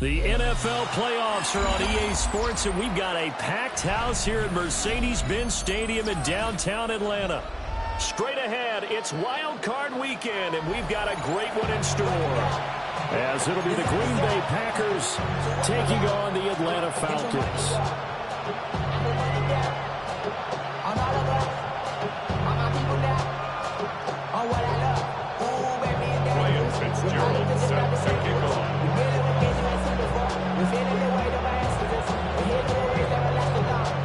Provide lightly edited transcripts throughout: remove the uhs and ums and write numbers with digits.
The NFL playoffs are on EA Sports, and we've got a packed house here at Mercedes-Benz Stadium in downtown Atlanta. Straight ahead, it's Wild Card Weekend, and we've got a great one in store. As it'll be the Green Bay Packers taking on the Atlanta Falcons.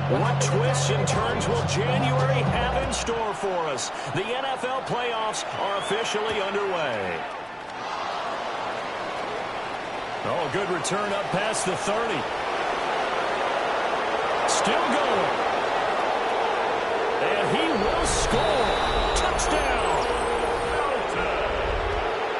What twists and turns will January have in store for us? The NFL playoffs are officially underway. Oh, good return up past the 30. Still going. And he will score. Touchdown.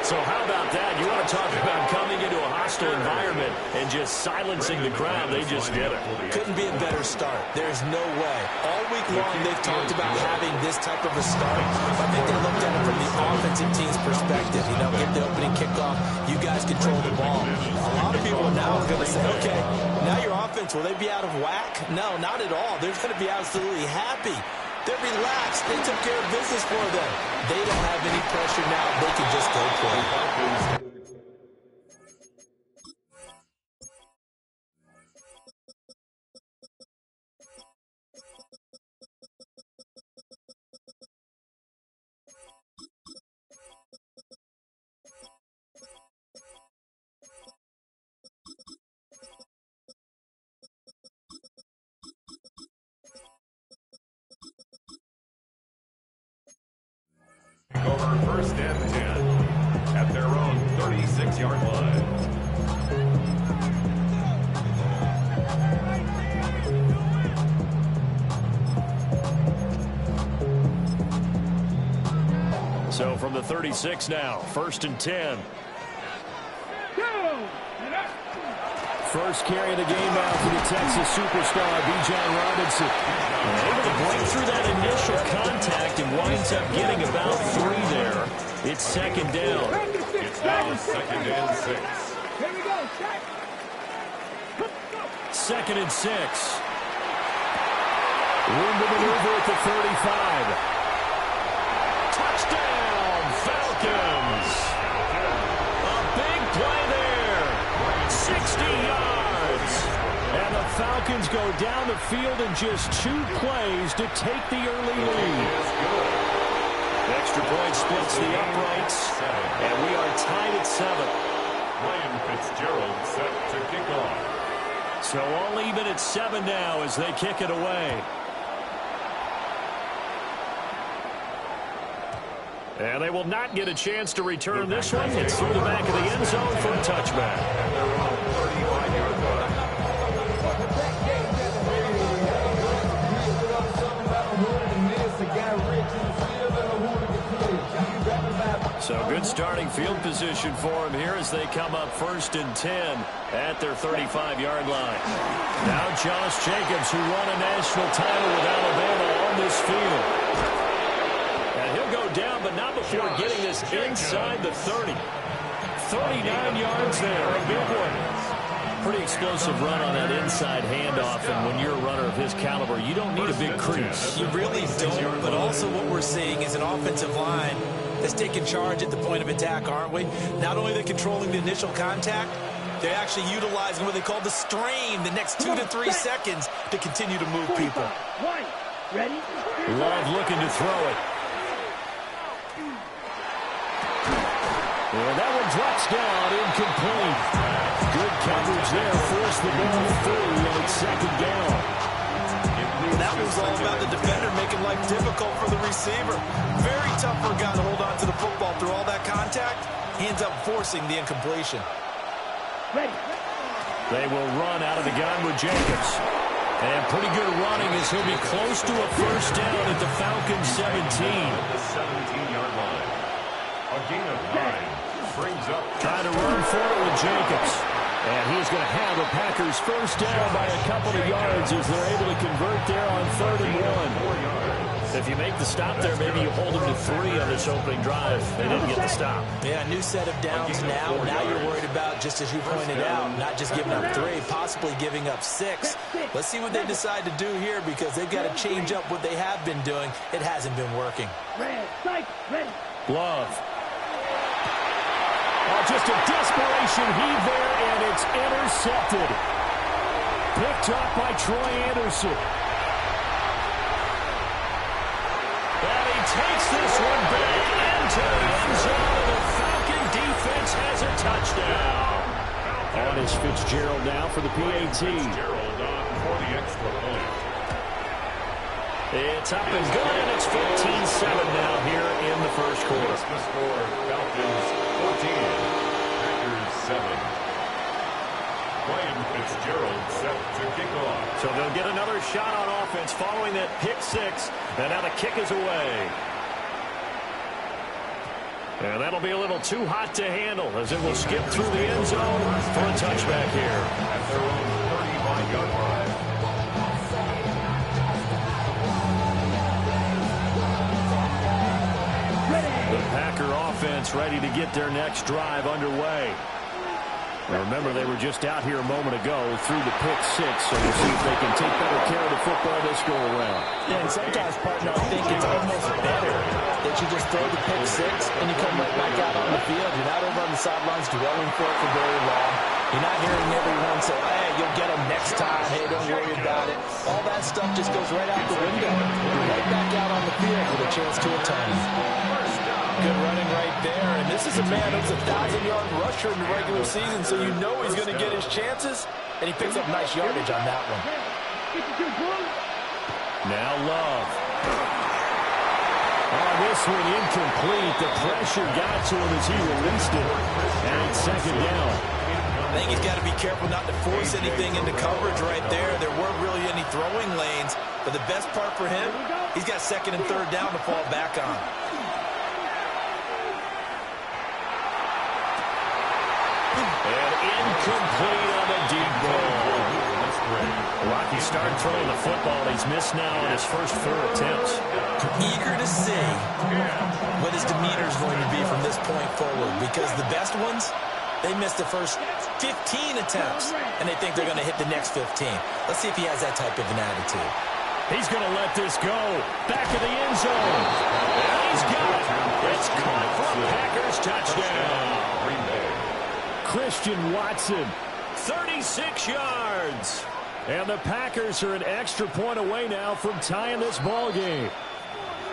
So how about that? You want to talk about coming into a hostile environment and just silencing the crowd. They just did it. Couldn't be a better start. There's no way. All week long they've talked about having this type of a start. I think they looked at it from the offensive team's perspective. You know, get the opening kickoff. You guys control the ball. A lot of people now are going to say, okay, now your offense, will they be out of whack? No, not at all. They're going to be absolutely happy. They're relaxed. They took care of business for them. They don't have any pressure now. They can just go play. Over first and 10 at their own 36-yard line. So from the 36 now, first and 10. First carry of the game now for the Texas superstar, Bijan Robinson. Able to break through that initial contact and winds up getting about 3 there. It's second down. It's now second and 6. Here we go, check. Second and 6. Room to maneuver at the 35. Touchdown, Falcons. A big play there. 60 yards. And the Falcons go down the field in just 2 plays to take the early lead. Extra point splits the uprights, and we are tied at 7. Ryan Fitzgerald set to kick off. So all even at 7 now as they kick it away. And they will not get a chance to return this one. It's through the back of the end zone for a touchback. At their own 35-yard line. So good starting field position for him here as they come up first and 10 at their 35-yard line. Now Josh Jacobs, who won a national title with Alabama, on this field. And he'll go down, but not before getting this inside the 30. 39 yards there, a big one. Pretty explosive run on that inside handoff, and when you're a runner of his caliber, you don't need a big crease. You really don't, but also what we're seeing is an offensive line that's taking charge at the point of attack, aren't we? Not only are they controlling the initial contact, they're actually utilizing what they call the strain the next 2 to 3 seconds to continue to move people. Ready? Love looking to throw it. And that one drops down, incomplete. Good coverage there, forced the ball through, and it's second down. That was all about the defender making life difficult for the receiver. Very tough for a guy to hold on to the football through all that contact. He ends up forcing the incompletion. Ready. They will run out of the gun with Jacobs. And pretty good running as he'll be close to a first down at the Falcons 17. The 17-yard line. A gain of 9 brings up. Trying to run for it with Jacobs. And he's going to have the Packers first down by a couple of yards as they're able to convert there on 3rd and 1. If you make the stop there, maybe you hold them to 3 on this opening drive. They didn't get the stop. Yeah, new set of downs now. Now you're worried about, just as you pointed out, not just giving up 3, possibly giving up 6. Let's see what they decide to do here, because they've got to change up what they have been doing. It hasn't been working. Love. Oh, just a desperation heave there, and it's intercepted. Picked up by Troy Anderson. And he takes this one back into the end zone. The Falcon defense has a touchdown. On is Fitzgerald now for the PAT. Fitzgerald on for the extra point. It's up and good, and it's 14-7 now here in the first quarter. That's the score. Falcons 14, Packers 7. Ryan Fitzgerald set to kick off. So they'll get another shot on offense following that pick 6, and now the kick is away. And that'll be a little too hot to handle, as it will skip through the end zone for a touchback here. At their own 35-yard line. The Packer offense ready to get their next drive underway. Now remember, they were just out here a moment ago through the pick 6, so we'll see if they can take better care of the football this go around. Yeah, and sometimes, partner, I think it's almost better that you just throw the pick 6 and you come right back out on the field. You're not over on the sidelines dwelling for it for very long. You're not hearing everyone say, hey, you'll get them next time. Hey, don't worry about it. All that stuff just goes right out the window. You're right back out on the field with a chance to atone. Good running right there. And this is a man who's a 1,000-yard rusher in the regular season, so you know he's going to get his chances. And he picks up nice yardage on that one. Now Love. Oh, this one incomplete. The pressure got to him as he released it. And it's second down. I think he's got to be careful not to force anything into coverage right there. There weren't really any throwing lanes. But the best part for him, he's got 2nd and 3rd down to fall back on. And incomplete on the deep ball. Rocky started throwing the football. He's missed now on his first 4 attempts. Eager to see what his demeanor is going to be from this point forward, because the best ones, they missed the first 15 attempts, and they think they're going to hit the next 15. Let's see if he has that type of an attitude. He's going to let this go. Back of the end zone. And he's got it. It's caught for a Packers touchdown. Christian Watson, 36 yards. And the Packers are an extra point away now from tying this ball game.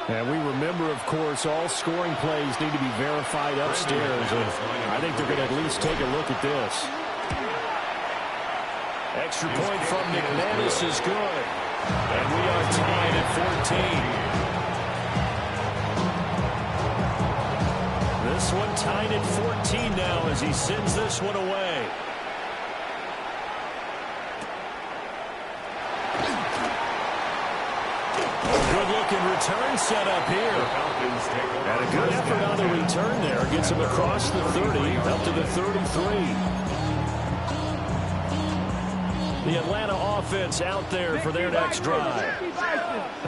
And we remember, of course, all scoring plays need to be verified upstairs. And I think they're going to at least take a look at this. Extra point from McManus is good. And we are tied at 14. This one tied at 14 now as he sends this one away. Good-looking return set up here. And a good effort on the return there. Gets him across the 30, up to the 33. The Atlanta offense out there for their next drive.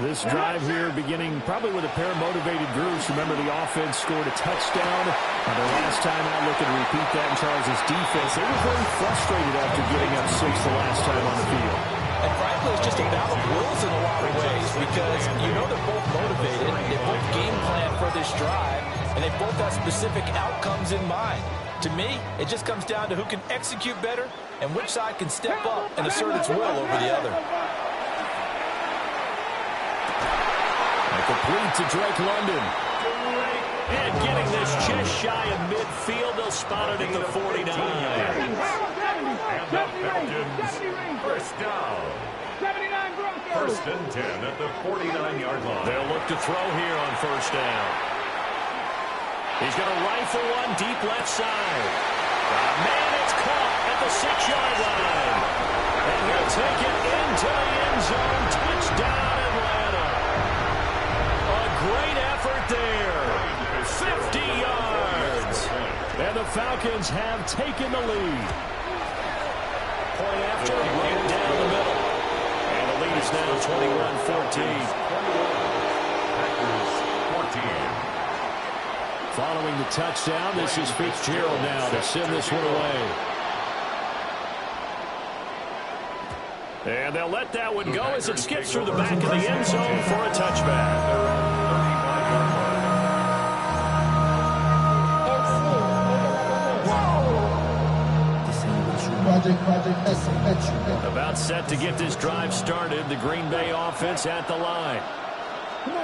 This drive here beginning probably with a pair of motivated groups. Remember, the offense scored a touchdown. And the last time out, looking to repeat that in Charles' defense. They were very frustrated after giving up 6 the last time on the field. And frankly, it's just a battle of wills in a lot of ways, because you know they're both motivated. They both game plan for this drive, and they both have specific outcomes in mind. To me, it just comes down to who can execute better and which side can step up and assert its will over the other. And complete to Drake London. And getting this just shy of midfield, they'll spot it at the 49. And the Falcons, first down. 1st and 10 at the 49-yard line. They'll look to throw here on first down. He's going to rifle one deep left side. Man, it's caught at the 6-yard line. And he'll take it into the end zone. Touchdown, Atlanta. A great effort there. 50 yards. And the Falcons have taken the lead. Point after, right down the middle. And the lead is now 21-14. throwing the touchdown. This is Fitzgerald now to send this one away. And they'll let that one go as it skips through the back of the end zone for a touchback. About set to get this drive started. The Green Bay offense at the line.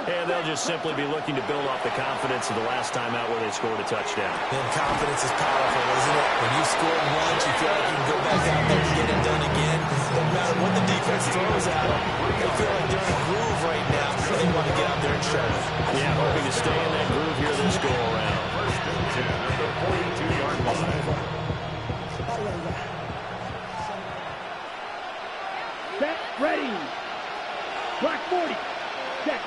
And they'll just simply be looking to build off the confidence of the last time out where they scored a touchdown. And confidence is powerful, isn't it? When you score once, you feel like you can go back out there and get it done again. No matter what the defense throws at them, they feel like they're in a groove right now, so they want to get out there and show it. Yeah, hoping to stay in that groove here this go-around. First and 10 at the 42-yard line. Set, ready. Black 40. Set,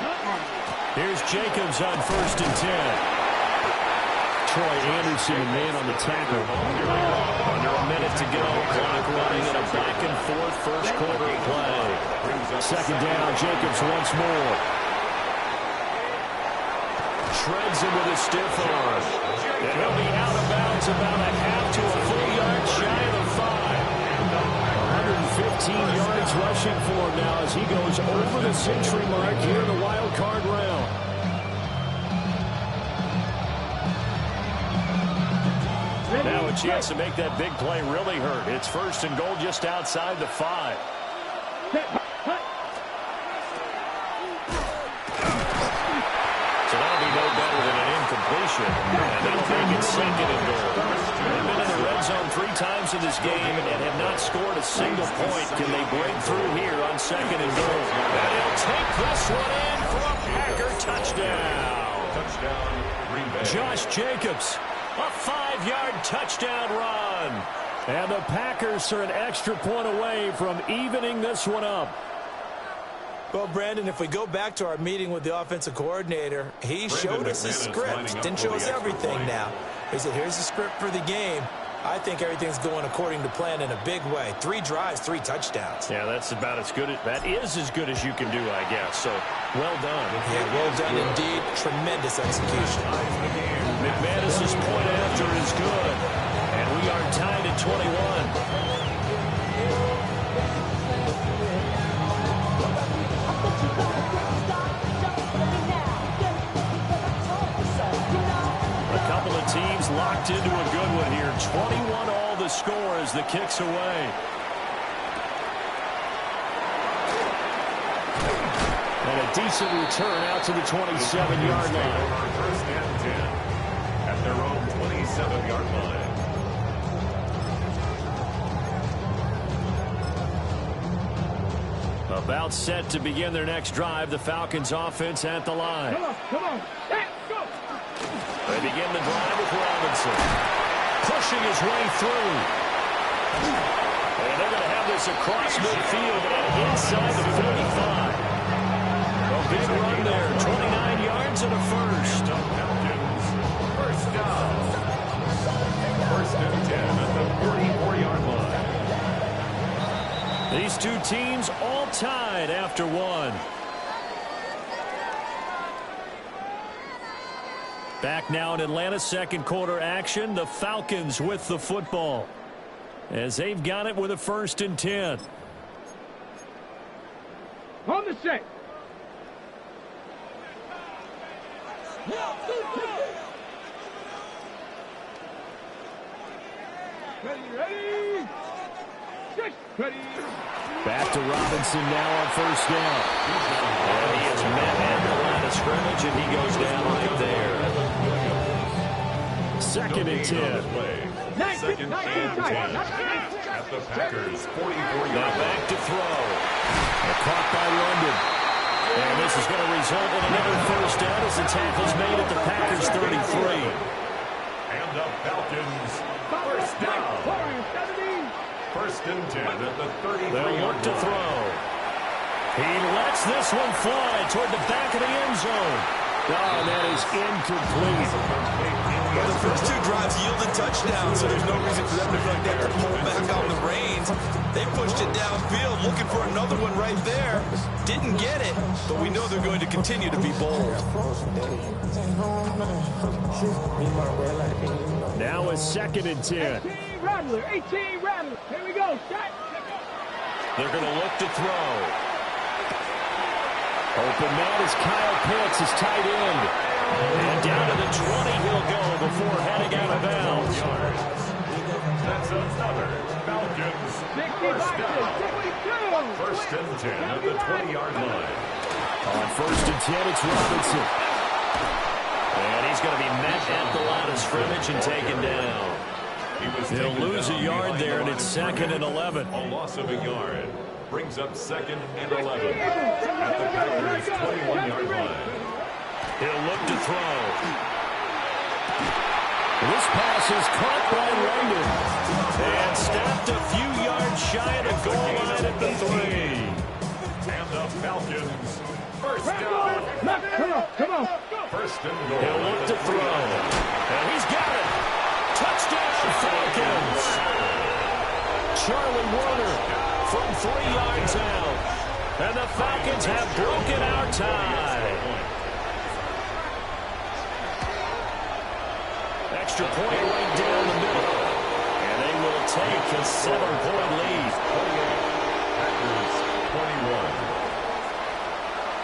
Here's Jacobs on first and 10. Troy Anderson, man on the tackle. Under a minute to go. Clock running in a back-and-forth first quarter play. Second down, Jacobs once more. Shreds him with a stiff arm. And he'll be out of bounds about a half to a full yard shy of the 5. 115 yards rushing for him now as he goes over the century mark here in the wild card round. Now a chance to make that big play really hurt. It's first and goal just outside the 5. So that'll be no better than an incompletion. And that'll make it second and goal. They've been in the red zone 3 times in this game and have not scored a single point. Can they break through here on second and goal? And he'll take this one in for a Packer touchdown. Touchdown, Green Bay. Josh Jacobs, a 5-yard touchdown run. And the Packers are an extra point away from evening this one up. Well, Brandon, if we go back to our meeting with the offensive coordinator, he showed us his script. Didn't show us everything now. He said, here's the script for the game. I think everything's going according to plan in a big way. 3 drives, 3 touchdowns. Yeah, that's about as good. That is as good as you can do, I guess. So, well done. Yeah, well done indeed. Tremendous execution. McManus's point after is good. And we are tied at 21. A couple of teams locked into a good one here. 21 all the score as the kick's away. And a decent return out to the 27-yard line. First and 10 at their own 27-yard line. About set to begin their next drive. The Falcons offense at the line. Come on. Let's go. They begin the drive with Robinson. Pushing his way through. And they're going to have this across midfield and inside the 45. A big run there. 29 yards and a first. Falcons, first down. First and 10 at the 44-yard line. These two teams all tied after one. Back now in Atlanta, second quarter action. The Falcons with the football as they've got it with a first and 10. On the set. Ready. Set. Ready. Back to Robinson now on first down. And he is met at the line of scrimmage, and he goes down right there. Second and 10. Second and 10 at the Packers' 44-yard Now line. back to throw. Caught by London. And this is going to result in another first down as the tackle's made at the Packers' 33. And the Falcons, first down. First and 10 at the 33-yard They'll look to line. throw. He lets this one fly toward the back of the end zone. Oh, and that is incomplete. Well, the first 2 drives yielded touchdowns, so there's no reason for them to feel like they have to pull back on the reins. They pushed it downfield, looking for another one right there. Didn't get it, but we know they're going to continue to be bold. Now a 2nd and 10. 18 Rattler, 18 Rattler. Here we go, shot. They're going to look to throw. Open man is Kyle Pitts, his tight end. And down to the 20 he'll go before heading out of bounds. That's another Falcons 65 to 62. first and 10 at the 20-yard line. On 1st and 10, it's Robinson. And he's going to be met at the line of scrimmage and taken down. He'll lose a yard there, and it's 2nd and 11. A loss of a yard brings up 2nd and 11 at the Packers' 21-yard line. He'll look to throw. This pass is caught by London. And stopped a few yards shy of the goal line at the 3. And the Falcons, first down. Come on. First and goal. He'll look to throw. And he's got it. Touchdown, Falcons. Charlie Warner from 3 yards out. And the Falcons have broken our tie. Extra point right down the middle. And they will take a 7-point lead. 28, Packers 21.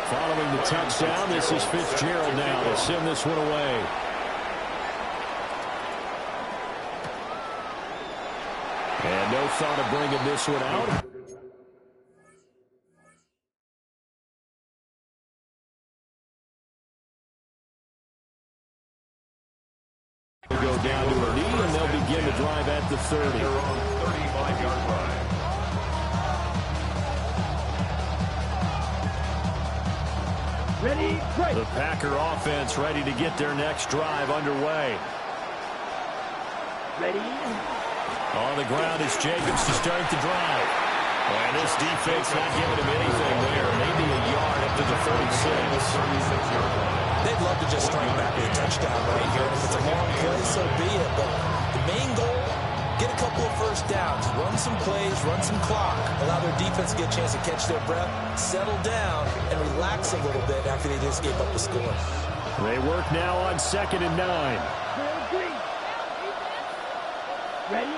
Following the touchdown, this is Fitzgerald now to send this one away. And no thought of bringing this one out. Go down to a knee, and they'll begin to drive at the 30. They're on 35-yard line. Ready, break. The Packer offense ready to get their next drive underway. Ready. On the ground is Jacobs to start the drive. And this defense not giving him anything there. Maybe a yard up to the 36-yard line. They'd love to just strike back with a touchdown right here. If it's a long play, so be it. But the main goal, get a couple of first downs, run some plays, run some clock, allow their defense to get a chance to catch their breath, settle down, and relax a little bit after they just gave up the score. They work now on 2nd and 9. Ready.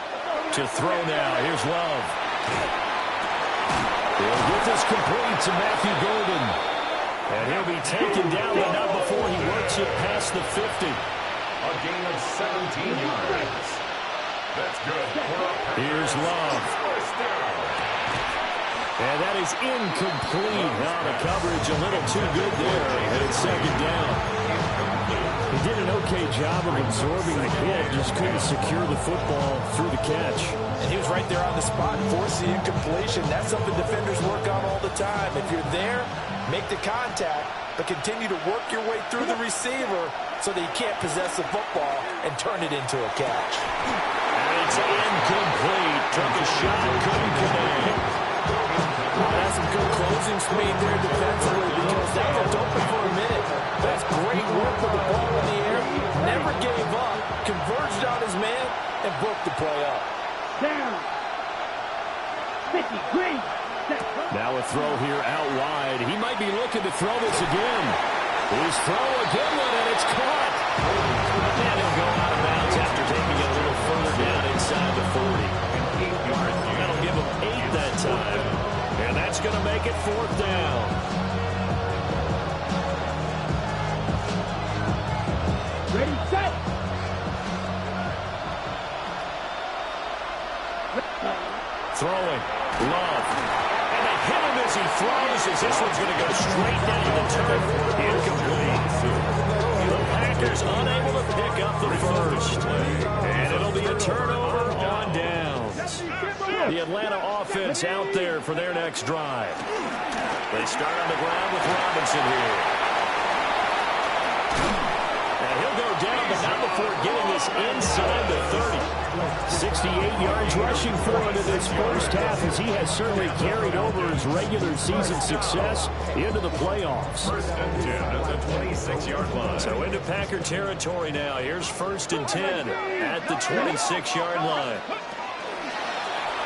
To throw now. Here's Love. He'll get this complete to Matthew Golden. And he'll be taken down, but not before he works it past the 50. A gain of 17 yards. That's good. Here's Love. First down. And that is incomplete. Now the coverage a little too good there. And it's 2nd down. He did an okay job of absorbing the hit, just couldn't secure the football through the catch. And he was right there on the spot, forced the incompletion. That's something defenders work on all the time. If you're there, make the contact, but continue to work your way through the receiver so that you can't possess the football and turn it into a catch. And it's incomplete. Took a shot, couldn't connect. That's some good closing speed there defensively because that looked open for a minute. That's great work with the ball in the air. Never gave up, converged on his man, and broke the play up. Down. 50, green. Now a throw here out wide. He might be looking to throw this again. His throw, a good one, and it's caught. And he'll go out of bounds after taking it a little further down inside the 40. That'll give him 8 that time. And that's going to make it 4th down. Ready, set. Throwing. Love. And they hit him as he throws as this one's going to go straight down the turf. Incomplete. The Packers unable to pick up the first. And it'll be a turnover on downs. The Atlanta offense out there for their next drive. They start on the ground with Robinson here. And he'll go down, but not before getting this inside the 30. 68 yards rushing for him in this first half as he has certainly carried over his regular season success into the playoffs. First and 10 at the the 26-yard line. So into Packer territory now. Here's 1st and 10 at the 26-yard line.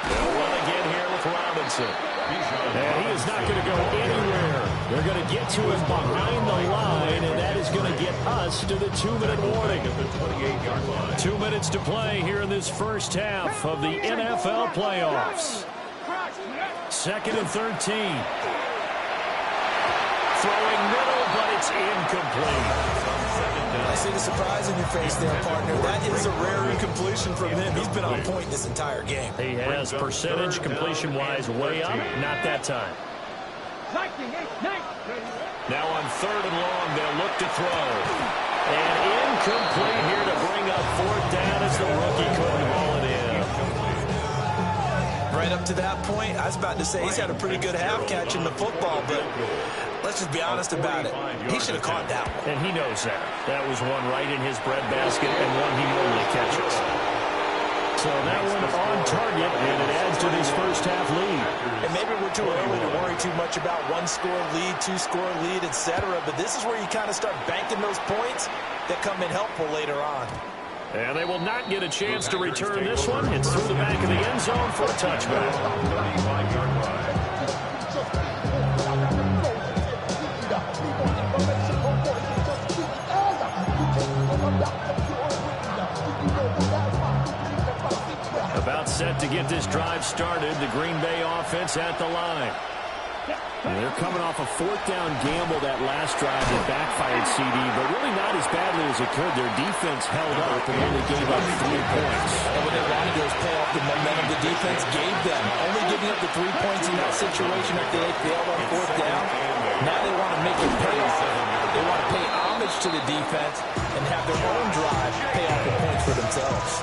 They'll run again here with Robinson. And he is not going to go anywhere. They're going to get to him behind the line, and that is going to get us to the 2-minute warning. 2 minutes to play here in this first half of the NFL playoffs. 2nd and 13. Throwing middle, but it's incomplete. I see the surprise in your face there, partner. That is a rare incompletion from him. He's been on point this entire game. He has percentage completion-wise way up. Not that time. Now on 3rd and long, they'll look to throw. And incomplete here to bring up 4th down as the rookie couldn't haul it in. Right up to that point, I was about to say he's had a pretty good half catching the football, but let's just be honest about it. He should have caught that one. And he knows that. That was one right in his breadbasket and one he normally catches. So that one on target, and it adds to this first half lead. And maybe we're too early to worry too much about 1-score lead, 2-score lead, etc. But this is where you kind of start banking those points that come in helpful later on. And they will not get a chance to return this one. It's through the back of the end zone for a touchback. 35-yard line. About set to get this drive started. The Green Bay offense at the line. And they're coming off a 4th down gamble that last drive that backfired CD, but really not as badly as it could. Their defense held up and only gave up 3 points. And what they wanted to do is pay off the momentum the defense gave them. Only giving up the 3 points in that situation after they failed on 4th down. Now they want to make it pay off. They want to pay homage to the defense and have their own drive pay off the points for themselves.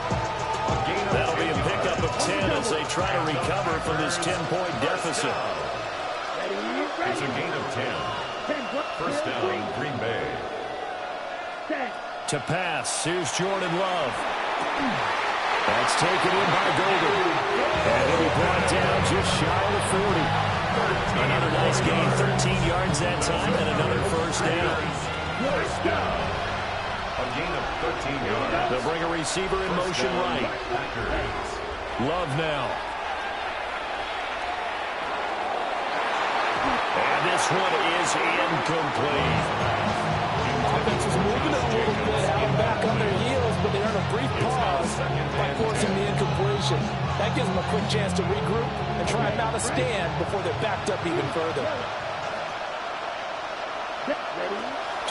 That'll be a pickup of 10 as they try to recover from this 10-point deficit. It's a gain of 10. 1st down, Green Bay. To pass, here's Jordan Love. That's taken in by Golden. And he'll be brought down just shy of the 40. Another nice gain, 13 yards that time, and another 1st down. First down. A gain of 13 yards. They'll bring a receiver in motion right. Love now. And this one is incomplete. Offense was moving a little bit, having back on their heels, but they earned a brief pause by forcing the incompletion. That gives them a quick chance to regroup and try and mount a stand before they're backed up even further.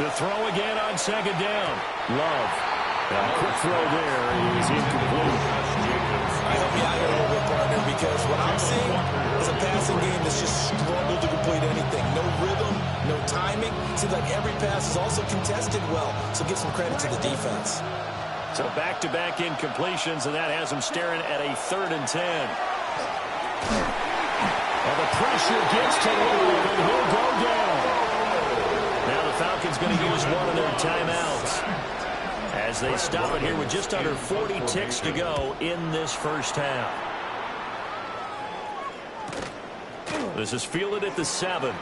To throw again on 2nd down. Love. And a quick throw there is incomplete. Help me out here a little bit, partner, because what I'm seeing is a passing game that's just struggled to complete anything. No rhythm, no timing. Seems like every pass is also contested well, so give some credit to the defense. So back-to-back incompletions, and that has them staring at a 3rd and 10. And the pressure gets to Love, and he'll go down. Now the Falcons going to use one of their timeouts as they stop it here with just under 40 ticks to go in this first half. This is fielded at the 7.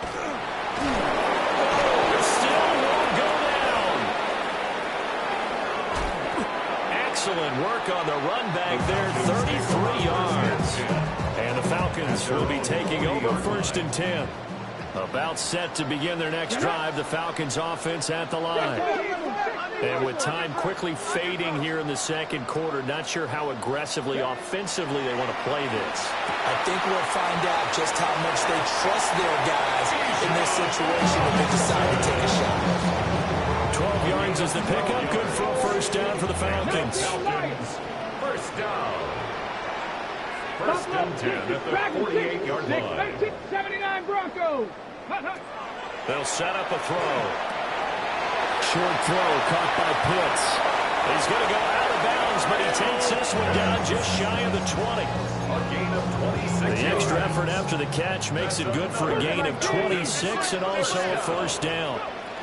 Still won't go down. Excellent work on the run back there, 33 yards. And the Falcons will be taking over 1st and 10. About set to begin their next drive, the Falcons offense at the line. And with time quickly fading here in the 2nd quarter, not sure how aggressively, offensively they want to play this. I think we'll find out just how much they trust their guys in this situation if they decide to take a shot. 12 yards is the pickup. Good for a 1st down for the Falcons. First down. 1st and 10 at the 48-yard line. 79 Broncos. They'll set up a throw. Short throw caught by Pitts. He's going to go out of bounds, but he takes this one down just shy of the 20. A gain of 26. The extra effort after the catch makes it good for a gain of 26 and also a 1st down.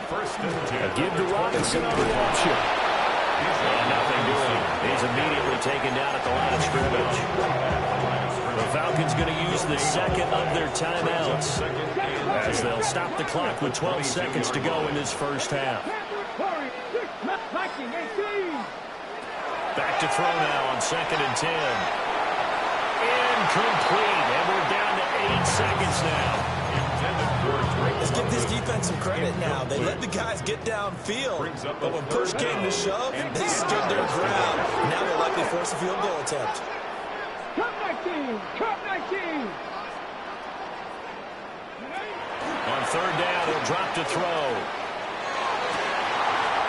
1st and 10. A give to Robinson on the option. And nothing doing. He's immediately taken down at the line of scrimmage. The Falcons going to use the second of their timeouts as they'll stop the clock with 12 seconds to go in this first half. Back to throw now on 2nd and 10. Incomplete, and we're down to 8 seconds now. Let's give this defense some credit now. They let the guys get downfield, but when push came to shove, they stood their ground. Now they'll likely force a field goal attempt. Cut 19! Cut 19! On 3rd down, he'll drop to throw.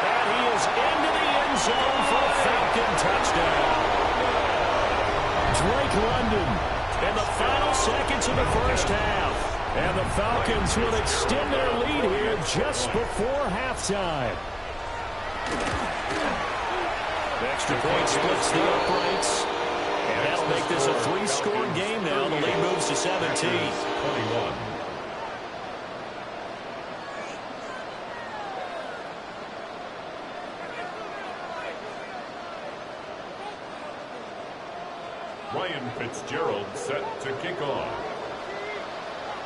And he is into the end zone for a Falcon touchdown. Drake London in the final seconds of the first half. And the Falcons will extend their lead here just before halftime. The extra point splits the uprights. And that'll make this a 3-score game now. The lead moves to 17. 21. Ryan Fitzgerald set to kick off.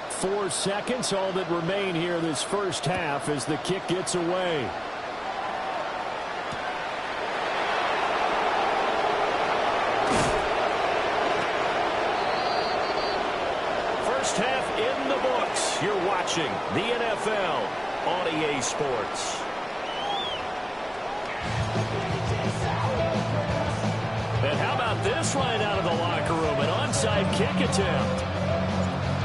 4 seconds, all that remain here this first half as the kick gets away. First half in the books. You're watching the NFL on EA Sports. And how about this right out of the locker room? An onside kick attempt.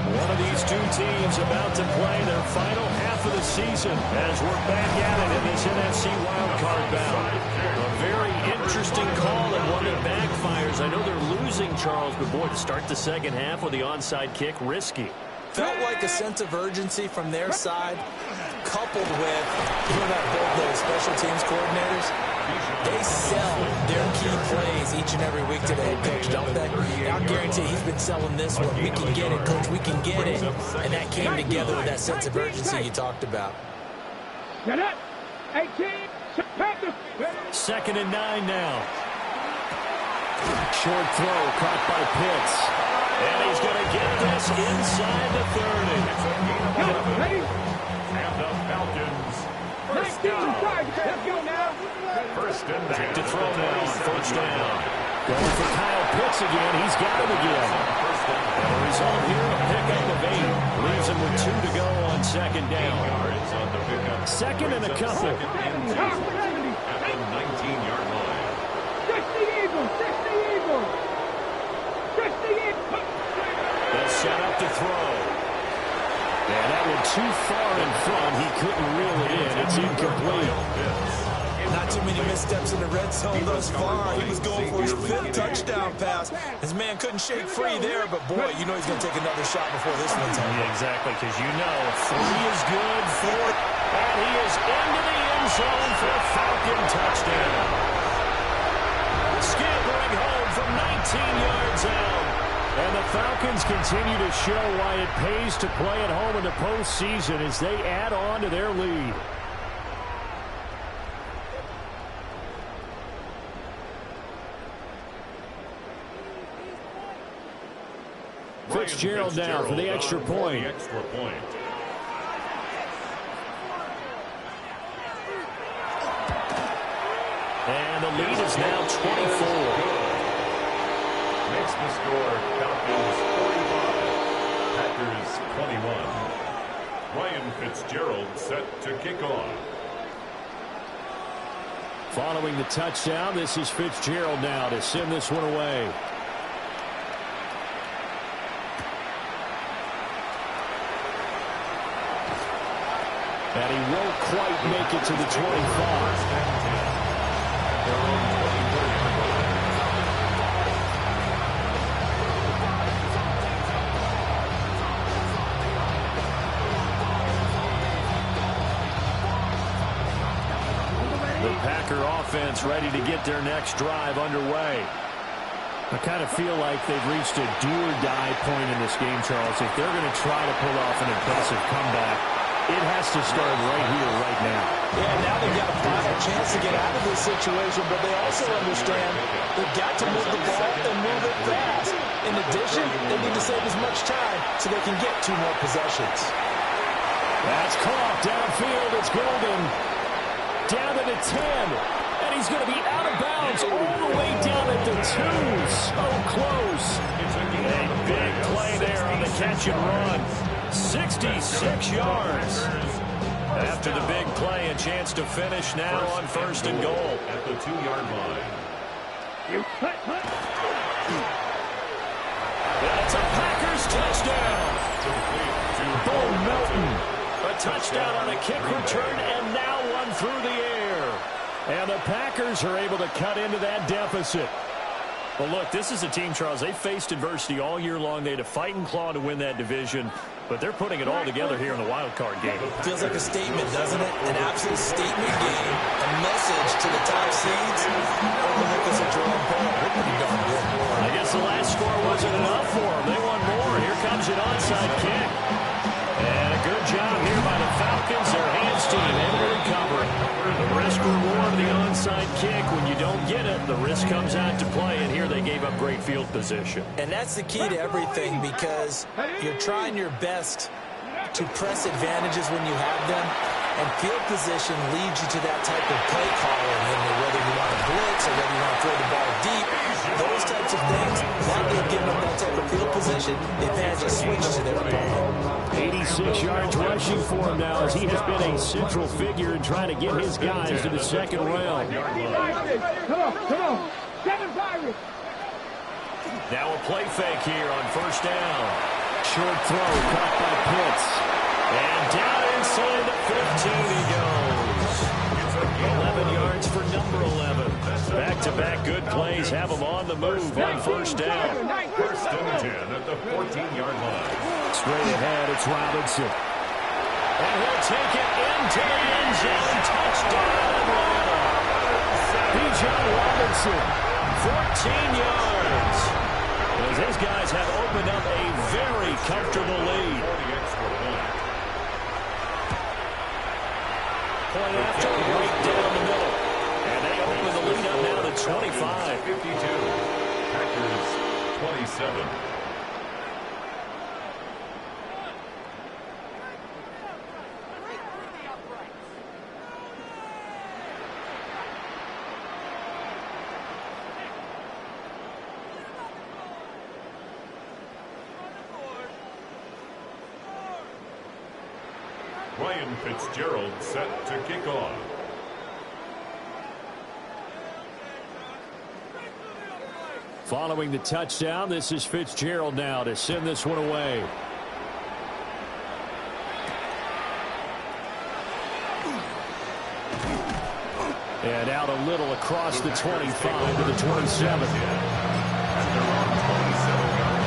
One of these two teams about to play their final half of the season as we're back at it in this NFC wildcard bout. A very interesting call and one that backfires. I know they're losing, Charles, but boy, to start the second half with the onside kick, risky. Felt like a sense of urgency from their side, coupled with, both those special teams coordinators, they sell their key plays each and every week today, Coach, don't they? I'll guarantee he's been selling this one. We can get it, Coach, we can get it. And that came together with that sense of urgency you talked about. Get it! 18! 2nd and 9 now. Short throw caught by Pitts. And he's going to get this inside the 30. Ready? And the Falcons. 19 inside. Let's go now. First and Back to throw now on 1st down. Going for Kyle Pitts again. He's got him again. And the result here, a pickup of 8. Leaves him with 2 to go on 2nd down. 2nd and a couple. at the 19-yard line. 60 Eagles! 60 Eagles! 60 Eagles! They'll set up to throw. And that one too far in front. He couldn't reel it in. It's incomplete. Not too many missteps in the red zone thus far. He was going for his 5th touchdown pass. His man couldn't shake free there, but boy, you know he's going to take another shot before this one's over. Yeah, exactly, because you know 3 is good, 4, and he is into the end zone for a Falcon touchdown. Scampering home from 19 yards out. And the Falcons continue to show why it pays to play at home in the postseason as they add on to their lead. Fitzgerald now for the extra point. And the lead is now 24. Makes the score Falcons 45, Packers 21. Ryan Fitzgerald set to kick off. Following the touchdown, this is Fitzgerald now to send this one away. And he won't quite make it to the 25. The Packer offense ready to get their next drive underway. I kind of feel like they've reached a do-or-die point in this game, Charles. If they're going to try to pull off an impressive comeback, it has to start right here, right now. Yeah, now they've got a final chance to get out of this situation, but they also understand they've got to move the ball and move it fast. In addition, they need to save as much time so they can get 2 more possessions. That's caught downfield. It's Golden. Down to the 10. And he's going to be out of bounds all the way down at the 2. So close. A big play there on the catch and run. 66 yards. After the big play, a chance to finish now on 1st and goal. At the 2-yard line. That's a Packers touchdown. Bo Melton. A touchdown on a kick return, and now one through the air. And the Packers are able to cut into that deficit. Well, look, this is a team, Charles, they faced adversity all year long. They had to fight and claw to win that division, but they're putting it all together here in the wild card game. Feels like a statement, doesn't it? An absolute statement game. A message to the top seeds. Overlook us at Jerome Powell. They're pretty darn good. I guess the last score wasn't enough for them. They want more. Here comes an onside kick. And a good job here by the Falcons. Their hands team able to recover. The risk reward of the onside kick. When you don't get it, the risk comes out to play. And here they gave up great field position. And that's the key to everything, because you're trying your best to press advantages when you have them. And field position leads you to that type of play calling. And whether you want to blitz or whether you want to throw the ball deep, those types of things, now they've given up that type of field position. They've had to switch to their opponent. 86 yards rushing for him now, as he has been a central figure in trying to get his guys to the 2nd round. Come on. 7 Pirates. Now a play fake here on 1st down. Short throw caught by Pitts. And down inside the 15 he goes. 11 yards for number 11. Back-to-back good plays have him on the move on 1st down. 1st and 10 at the 14-yard line. Straight ahead, it's Robinson. And he'll take it into the end zone. Touchdown, Atlanta. Bijan Robinson, 14 yards. As his guys have opened up a very comfortable lead. Point after, right down the middle. And they open the lead up now to 25. 52. Packers 27. Ryan Fitzgerald set to kick off. Following the touchdown, this is Fitzgerald now to send this one away. And out a little across the 25 to the 27. And they're on 27 yards.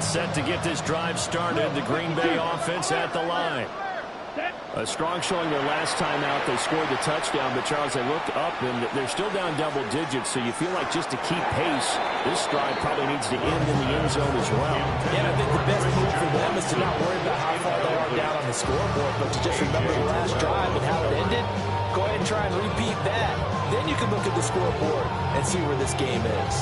Set to get this drive started. The Green Bay offense at the line. A strong showing their last time out. They scored the touchdown, but Charles, they looked up and they're still down double digits, so you feel like just to keep pace, this drive probably needs to end in the end zone as well. And I think the best move for them is to not worry about how far they are down on the scoreboard, but to just remember the last drive and how it ended. Go ahead and try and repeat that. Then you can look at the scoreboard and see where this game is.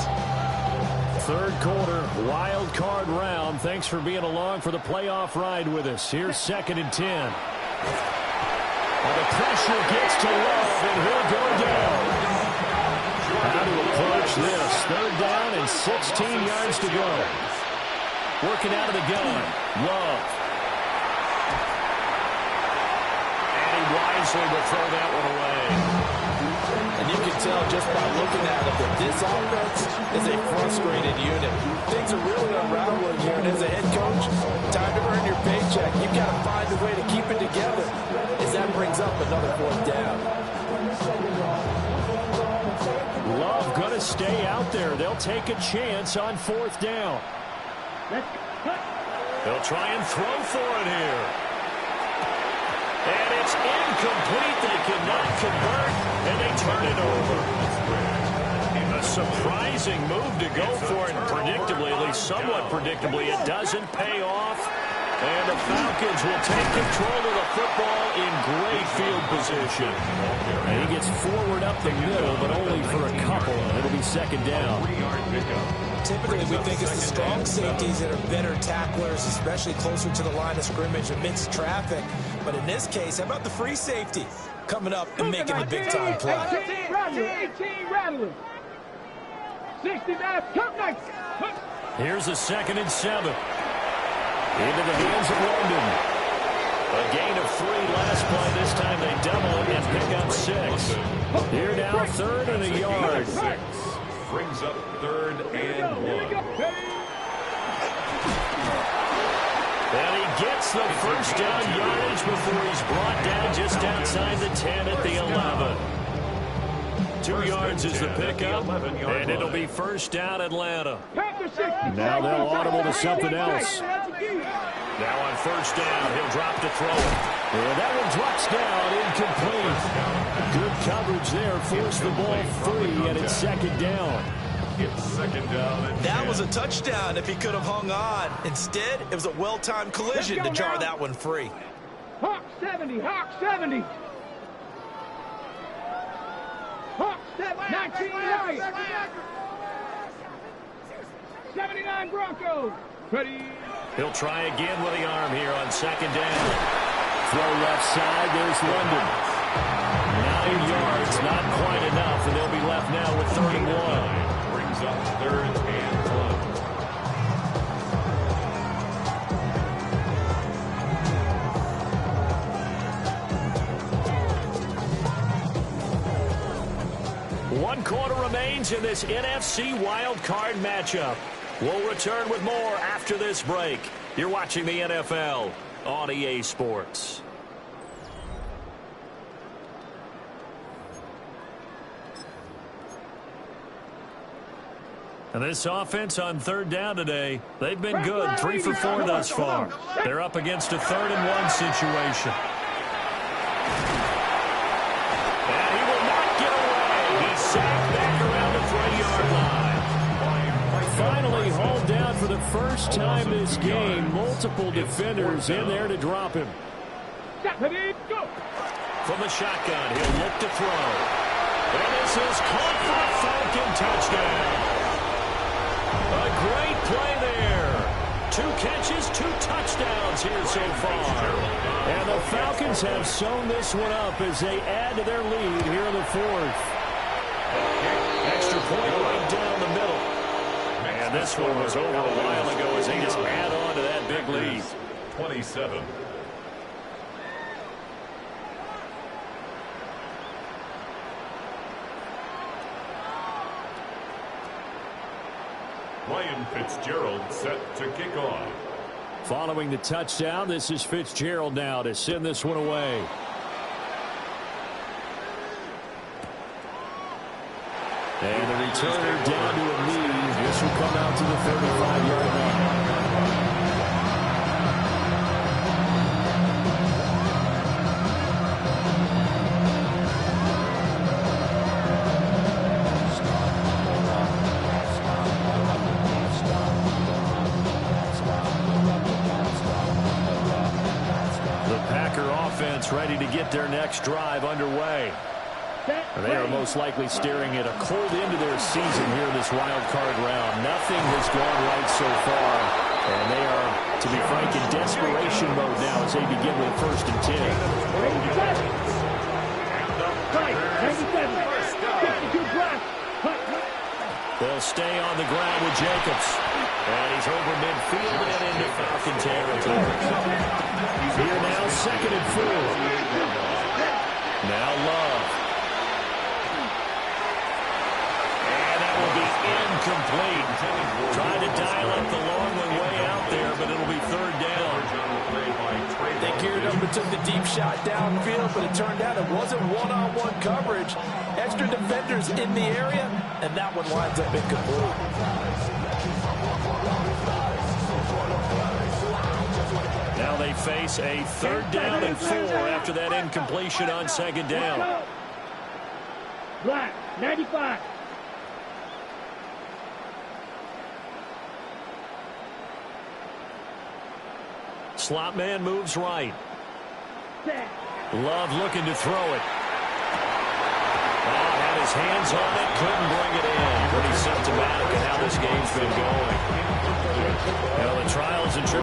3rd quarter, wild card round. Thanks for being along for the playoff ride with us. Here's 2nd and 10. And the pressure gets to Love, and he'll go down. How to approach this? 3rd down and 16 yards to go. Working out of the gun. Love. And he wisely will throw that one away. And you can tell just by looking at it that this offense is a frustrated unit. Things are really unraveling here, and as a head coach, time to earn your paycheck. You've got to find a way to keep it together as that brings up another 4th down. Love going to stay out there. They'll take a chance on 4th down. They'll try and throw for it here. And it's incomplete. They cannot convert, and they turn it over. In the Surprising move to go for it, and predictably, at least somewhat predictably, it doesn't pay off. And the Falcons will take control of the football in great field position. And he gets forward up the middle, but only for a couple. It'll be second down. Typically, we think it's the strong safeties that are better tacklers, especially closer to the line of scrimmage amidst traffic. But in this case, how about the free safety coming up and making the big-time play? 18 rattlers. 69, come next. Here's a 2nd and 7. Into the hands of London. A gain of 3 last play. This time they double it and pick up 6. Here now, 3rd and a yard. 6 brings up 3rd and 1. And he gets the first down yardage before he's brought down just outside the 10 at the 11. 2 yards is the pickup, and it'll be first down Atlanta. Now they'll audible to something else. Now on first down, he'll drop to throw. And that one drops down incomplete. Good coverage there, forced the ball free, and it's 2nd down. It's 2nd down and 10. That was a touchdown if he could have hung on. Instead, it was a well-timed collision to jar that one free. Hawk 70, Hawk 70. Hawk 19 Lions. 79 Broncos. Ready. He'll try again with the arm here on 2nd down. Throw left side, there's London. 9 yards, not quite enough, and they'll be left now with 31. Brings up 3rd and 1. One quarter remains in this NFC wildcard matchup. We'll return with more after this break. You're watching the NFL on EA Sports. And this offense on 3rd down today, they've been good, 3 for 4 thus far. They're up against a 3rd and 1 situation. And he will not get away. He's sacked back around the 3-yard line. Finally hauled down for the first time this game. Multiple defenders in there to drop him. From the shotgun, he'll look to throw. And this is caught for a Falcon touchdown. A great play there. 2 catches, 2 touchdowns here so far. And the Falcons have sewn this one up as they add to their lead here in the 4th. Extra point right down the middle. And this one was over a while ago as they just add on to that big lead. 27. Ryan Fitzgerald set to kick off. Following the touchdown, this is Fitzgerald now to send this one away. And the returner down to a knee. This will come out to the 35-yard line. Ready to get their next drive underway. They are most likely staring at a cold end to their season here in this wild card round. Nothing has gone right so far, and they are, to be frank, in desperation mode now as they begin with a 1st and 10. They'll stay on the ground with Jacobs. And he's over midfield and into Falcon territory. Here now, 2nd and 4. Now Love. And that will be incomplete. Trying to dial up the long one way out there, but it'll be 3rd down. They geared up and took the deep shot downfield, but it turned out it wasn't one-on-one coverage. Extra defenders in the area, and that one winds up incomplete. Now they face a 3rd down and 4 after that incompletion on 2nd down. Black, 95. Slot man moves right. Set. Love looking to throw it. Had his hands on it, couldn't bring it in. Pretty symptomatic of how this game's been going. Well, the trials and